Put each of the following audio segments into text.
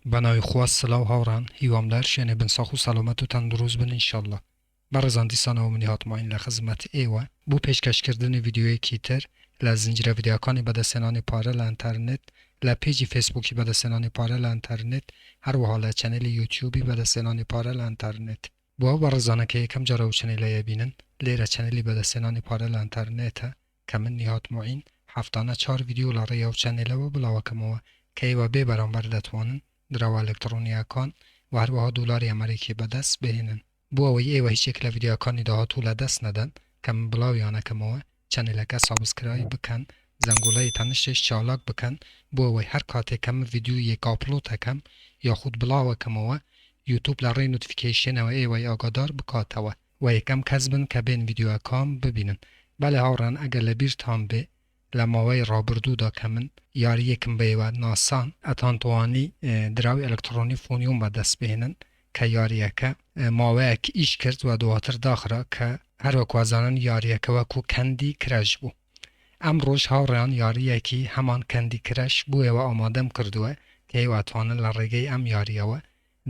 بناوی خواست سلاو هاوران هیوام در شنه بن ساخو سلامت و تندروز بن انشالله. برزان دیسانه و منی هاتماین لخدمت ایوه بو پیشکش کردن ویدیوی کیتر لزنجره ویدیوکانی بده سنانی پاره لانترنت لپیجی فیسبوکی بده سنانی پاره لانترنت هر وحاله چنل یوتیوبی بده سنانی پاره لانترنت بو برزانه که یکم جاره و چنلی بینن لیره چنلی بده سنانی پاره لانترنت کمن نیات معین هفتانه 4 ویدیو لاره یو چنل و بلاوکموه که ایوه بی برانبر دتوانن درو الکترونیاکان و هر وها دلاری امریکی به دست بهینن بو اوی ایوه هیچ شکل ویدیوکانی ده طول دست ندن کم بلاویانه کموه چنلکه سابسکرایب بکن زنگوله تنشش چالاک بکن بو اوی هر کاته کم ویدیو یک آپلود کم یا خود بلاوه کموه یوتیوب لاره نوتیفیکیشن و ایوه آگادار بکاتوه و یکم کذبن که بین ویدیوکام ببینن بله هاوران اگر لبیر تام به لماوی رابردو دا کمن یاری یکم بیوه ناسان اتان توانی دراوی الکترونی فونیون با دست بهنن که یاریه که ماوی که ایش کرد و دواتر داخره که هر وکوازانن یاریه که وکو کندی کرش بو ام روش هاوران یاریه که همان کندی کرش بوه و آمادم کردوه که ایوه توانن لرگه ام یاریه و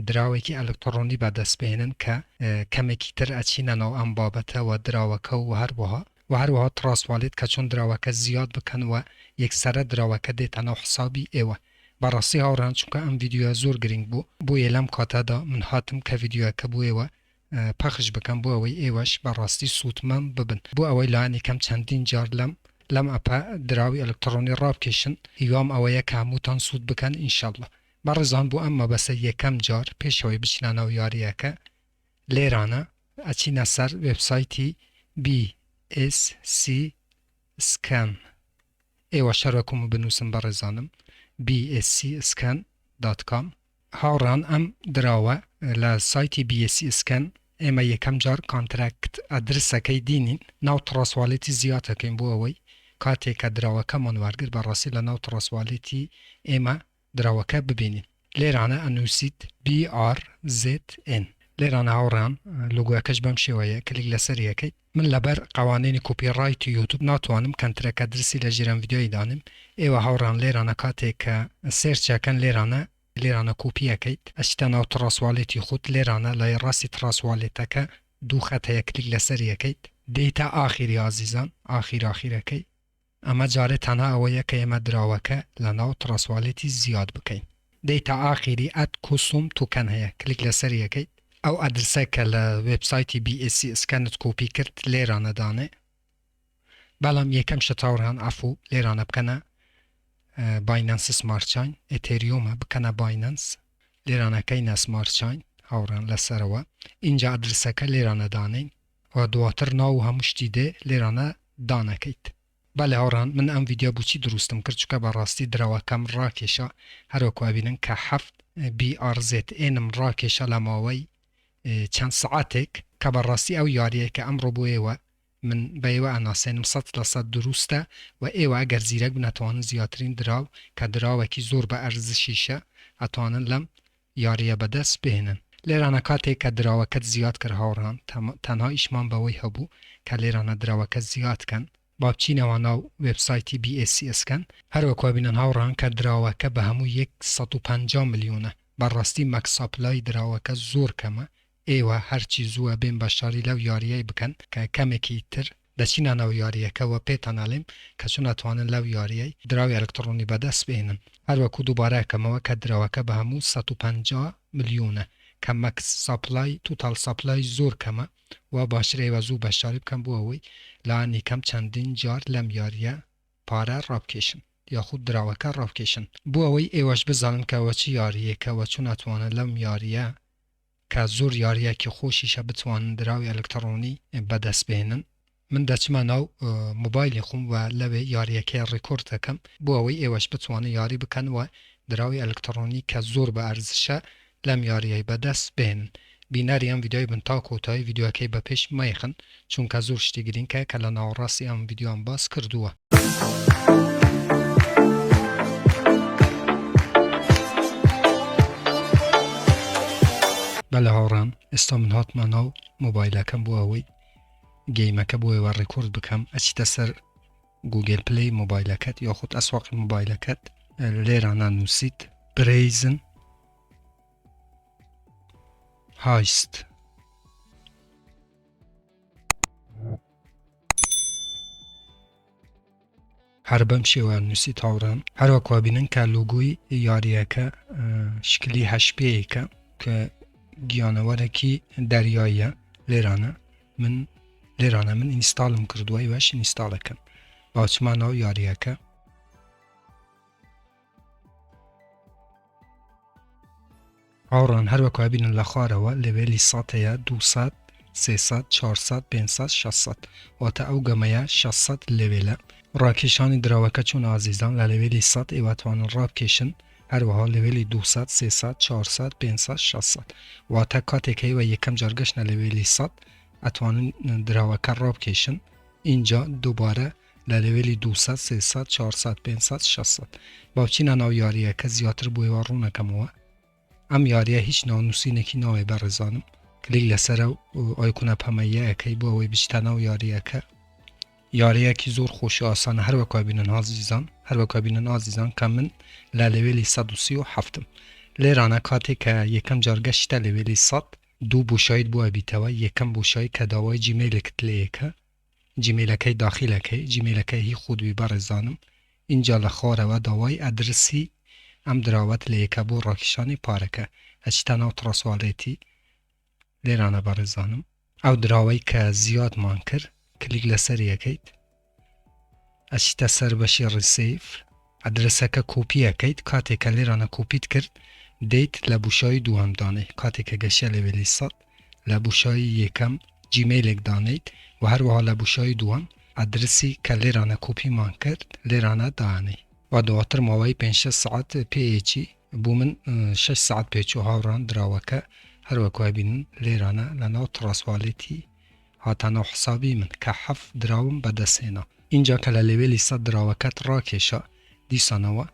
دراوی که الکترونی با دست بهنن که کمکی تر اچینن و ام بابته و دراوه که و هر وها و هر وها تراسوالید که چون دراوکه زیاد بکن و یک سره دراوکه دیتنو حسابی ایوه براسی هاوران چونکه ام ویدیو زور گرینگ بو ایلم کاته دا من هاتم که ویدیو که بو ایوه پخش بکن بو اوی ایوش براستی سوتمم ببن بو اوی لانی کم چندین جار لم اپا دراوی الکترونی راب کشن هیوام اوی که هموتان سود بکن انشالله برزان بو اما بس یکم جار پیشوی بچینن او یاریه که لیرانه اچین سر ویبسایتی BSC scan ایوه شرکم بنوسم برزانم bscscan.com هاوران ام دراوه لسایتی BSC scan اما یکم جار کانترکت ادرسه که دینین ناو تراسوالیتی زیاده که بو اوی کاته که دراوه که منورگر براسی لناو تراسوالیتی اما دراوه که ببینین لیرانه انوسید BRZN لیرانه هاوران لوگو اکش بمشی ویه کلیک لسریه که من لبر قوانین کپی رایت یوتیوب ناتوانم کنترک ادرسی لجیرم ویدیوی دانم ایوه هاوران لیرانه کاته که سرچه کن لیرانه کپیه کهید اشتن او تراسوالیتی خود لیرانه لای راسی تراسوالیته که دو خطه کلیک لسریه کهید دیتا آخری عزیزان آخره که اما جاره تنها اویه که اما دراوه که لناو تراسوالیتی زیاد بکین دیتا آخری اد کسوم توکن هیا کلیک لسریه کهید او ادرسه که لویبسایتی BSC اسکنت کپی کرد لیرانه دانه بلام یکم شتاوران عفو لیرانه بکنه بایننس سمارت چاین اتریوم بکنه بایننس لیرانه که این سمارت چاین هاوران لسروه اینجا ادرسه که لیرانه دانه و دواتر ناو هموش دیده لیرانه دانه کهید بله هاوران من ام ویدیو بوچی درستم کرد چکه براستی دراوه کم را کشا هر وکو بینن که هفت BRZN را کشا لماوی چند ساعتك كبراسي او ياريه كأمر بو ايوه من بايوه اناسين 100% درسته و ايوه اگر زيرك بنتوانن زياترين دراو كدراو كي زور بأرزشيشه اتوانن لم ياريه بدس بهنن لیرانا کاته که دراو کت زیاد کر هاوران تنها ایشمان باوی هبو که لیرانا دراو کت زیاد کن بابچین واناو ویبسایتی BSC اسکن هر وکو بینن هاوران که دراو که به همو 150 میلیونه براستی مکس سپلای دراو که زور کمه ایوه هر چیزو بین بشاری لو یاریه بکن که کمی کی تر دچینا نو یاریه که و پیتان علم که چون اتوانن لو یاریه دراوی الکترونی به دست بینن هر وکو دوباره کمه که دراوه که به همو 150 میلیونه که مکس سپلای توتال سپلای زور کمه و باشره و زو بشاری بکن بو اوی لانی کم چندین جار لم یاریه پاره راب کشن یا خود دراوه که راب کشن بو اوی ایوش بزنن که و چی یاریه که و چون اتوانن لم یاریه که زور یاریه که خوشیشه بتوانن دراوی الکترونی بدست بینن من دچما ناو موبایل خون و لوی یاریه که ریکورد کم بو اوی ایوش بتوانن یاری بکن و دراوی الکترونی که زور به ارزشه لم یاریه بدست بینن بیناری هم ویدیوی بنتا کوتای ویدیو که به پیش میخن چون که زور شتی گرین که کلنا راسی هم ویدیو هم باز کردوه بله هاوران استامن هات مناو موبایل کم بو اوی گیم که بو و ریکورد بکم اچیتا سر گوگل پلی موبایل کت یا خود اسواق موبایل کت لیرانا نوسید بریزن هایست هر بەم شێوە نووسی تاوڕان هەروەکوا بینن کە لۆگۆی یاریەکە شکلی هەشپەیەکە کە گیانەوەرێکی دەریاییە لێرانە من ئینستاڵم کردووە وەش ئینستاڵەکەم باچمان ناو یاریەکە هاوڕان هەروەکوا بینن لە خوارەوە لێڤێلی 100 هەیە 200 300 400 500 600 واتە ئەو گەمەیە 600 لێڤێلە ڕاکێشانی دراوەکە چون ئازیزان لە لێڤێلی 100 ئێواتوانن ڕابکێشن هەروەها لێڤێلی 200 300 400 500 600 واتە کاتێکەوە یەکەم جارگەشتە لێڤێلی 100 ئەتوانن دراوەکە ڕابکێشن اینجا دووبارە لە لێڤێلی 200 300 400 500 600 باوچینە ناو یاریەکە زیاتر بۆیەوە ڕوونەکەمەوە ئەم یاریە هیچ ناونووسینێکی ناوێ بەڕێزانم کلیک لەسەر ئایکۆنە پەمەیەکەی بۆ ئەوەی بچتە ناو یاریەکە یاریەکی زۆر خۆش و ئاسانە هەروەکوا بینن ئازیزان کە من لە لێڤێلی 137م لێرانە کاتێک کە یەکەم جارگەشتە لێڤێلی 100 دوو بۆشایت بووە بیتەوە یەکەم بۆشایی کە داوای جیمێلێکت لەیەکە جیمێلەکەی داخیلەکەی جیمێلەکەی هی خودوی بەڕێزانم اینجا لە خوارەوە داوای ئەدرسی ئەم دراوەت لە یەکە بۆ ڕاکێشانی پارەکە ئەچتە ناو تڕەسواڵێتی لێرانە بەڕێزانم ئەو دراوەی کە زیادمان کرد کلیک لەسەر یەکەیت ئەچتە سەر بەشی ڕیسیف ئەدرسەکە کۆپیەکەیت کاتێکە لێرانە کۆپیت کرد دەیت لە بوشایی دووەم دانەی کاتێکە گەشتە لێڤێلی 100 لە بوشایی یەکەم جیمێلێک دانەیت و هەروەها لە بوشایی دووەم ئەدرسی کە لێرانە کۆپیمان کرد لێرانە دانەی و دواتر ماوەی 5 سعات پێیەکی بوو من 6 سعات پێچ و هاوڕان دراوەکە هەروەکوا بینن لێرانە لە ناو تڕەسواڵێتی هاتە ناو حسابی من کە 7 دراوم بەدەستهێنا اینجا کە لە لێڤێلی 100 دراوەکەت ڕاکێشە دیسانەوە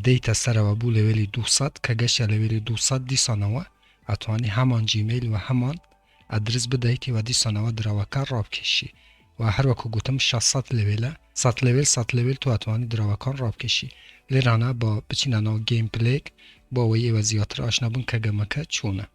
دەیتە سەرەوە بوو لێڤێلی 200 کە گەشتە لێڤێلی 200 دیسانەوە ئەتوانی هەمان جیمێل و هەمان ئەدرس بدەیتی و دیسانەوە دراوەکە ڕابکێشی و هەروەکو گوتم 600 لێڤێلە 100 لێڤێل تو ئەتوانی دراوەکان ڕابکێشی لێرانە بە بچینە ناو گەیم پلێک بۆ ئەوەی ئێوە زیاتر ئاشنا بن کە گەمەکە چۆنە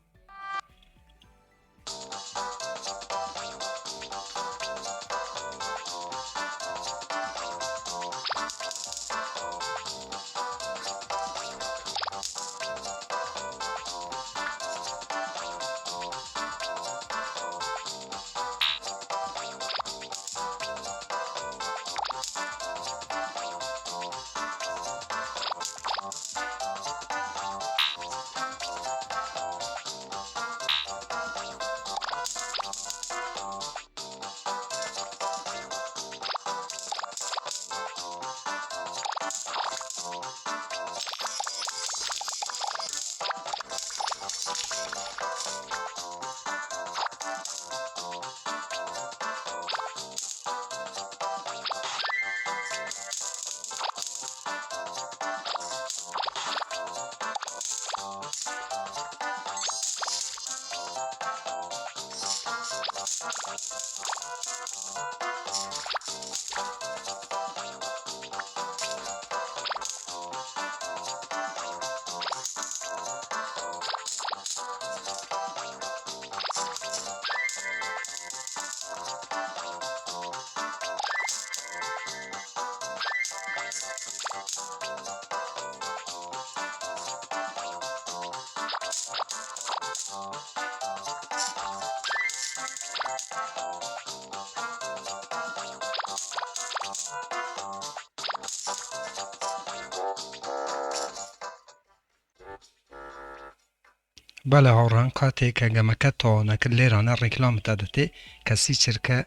بەڵێ هاوڕان کاتێک کە گەمەکە تەواو نەکرد لێرانە ڕێکلامت دەدەتێ کەسی چرکە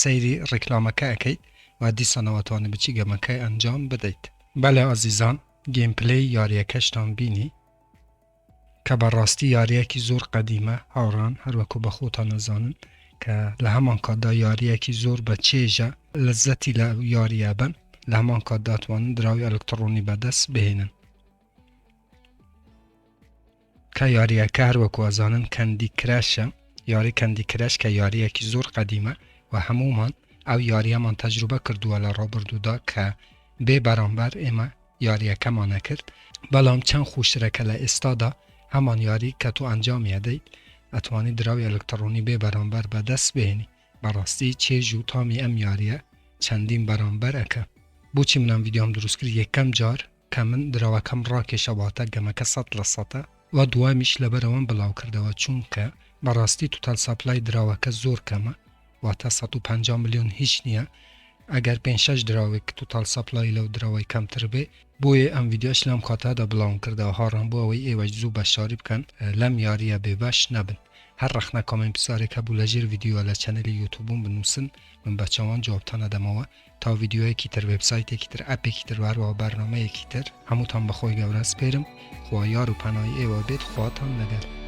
سەیری ڕێکلامەکە ئەەکەیت و دیسانەوەتوانێت بچی گەمەکەی ئەنجام بدەیت بەڵێ ئازیزان گێمپلەی یاریەکەشتان بینی کە بەڕاستی یاریەکی زۆر قەدیمە هاوڕان هەروەکو بە خۆتان نەزانن کە لە هەمان کاتدا یاریەکی زۆر بە چێژە لەزەتی لە یاریە بن لە هەمان کاتدا توانن دراوی ئەلکترۆنی بەدەست بهێنن کە یاریەکە هەروەکو ئەزانن کەندی کراشە یاری کەندی کرەش کە یاریەکی زۆر قەدیمە و هەمومان ئەو یاریەمان تەجروبە کردووە لە ڕابردوودا کە بێ بەرامبەر ئێمە یاریەکەمانە کرد بەڵام چەند خوشترەکە لە ئێستادا همان یاری که تو انجام یدید اتوانی دراوی الکترونی به برانبر به دست بهینی براستی چه جو تامی ام یاریه چندین برانبر اکه بوچی منم ویدیوم درست کرد یکم جار که من دراوکم را که شباته گمکه 100% و دوایمیش لبروان بلاو کرده و چون که براستی توتال سپلای دراوکه زور کمه و تا 150 میلیون هیچ نیه اگر 5-6 دراوی که توتال سپلای لو دراوی کمتر به بوی ام ویدیوش لم خاطر دا بلاون کرده و هارم بو اوی ایوش زو بشاری بکن لم یاریه به بش نبن هر رخنه کامن پساره که بولجیر ویدیو علا چنل یوتیوبون بنوسن من بچه‌وان جواب تا ندم تا ویدیوی کی تر وبسایت کی تر اپ کی تر و برنامه کی تر هموتان بخوی گورس پیرم خو یار و پنای ای و بیت خواتان نگر